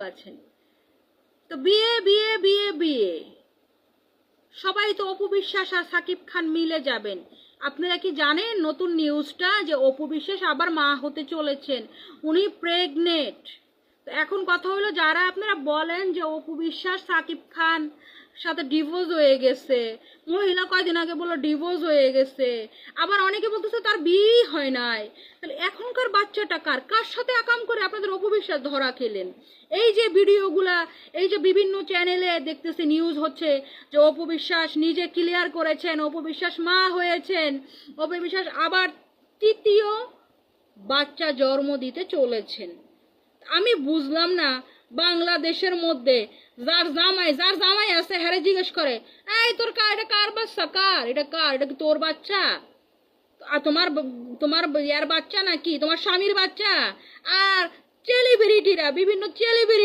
আছেন। তো বিয়ে বিয়ে বিয়ে বিয়ে সবাই তো অপু বিশ্বাস আর সাকিব খান মিলে যাবেন। আপনারা কি জানেন নতুন নিউজটা যে অপু বিশ্বাস আবার মা হতে চলেছেন, উনি প্রেগনেন্ট। তো এখন কথা হলো, যারা আপনারা বলেন যে অপু বিশ্বাস সাকিব খান সাথে ডিভোর্স হয়ে গেছে, মহিলা কয়দিন আগে বললো ডিভোর্স হয়ে গেছে, আবার অনেকে বলতেছে তার বিয়েই হয় নাই, তাহলে এখনকার বাচ্চাটা কার কার সাথে আকাম করে আপনাদের অপু বিশ্বাস ধরা খেলেন? এই যে ভিডিওগুলা, এই যে বিভিন্ন চ্যানেলে দেখতেছি নিউজ হচ্ছে যে অপু বিশ্বাস নিজে ক্লিয়ার করেছেন অপু বিশ্বাস মা হয়েছেন, অপু বিশ্বাস আবার তৃতীয় বাচ্চা জন্ম দিতে চলেছেন। আমি বুঝলাম না, বাংলাদেশের মধ্যে যার জামাই আছে হ্যারে জিজ্ঞেস করে, এই তোর এটা কার বাচ্চা, কার এটা, কার এটা, কি তোর বাচ্চা? আর তোমার তোমার ইয়ার বাচ্চা নাকি তোমার স্বামীর বাচ্চা? আর সেলিব্রিটিরা, বিভিন্ন সেলিব্রিটি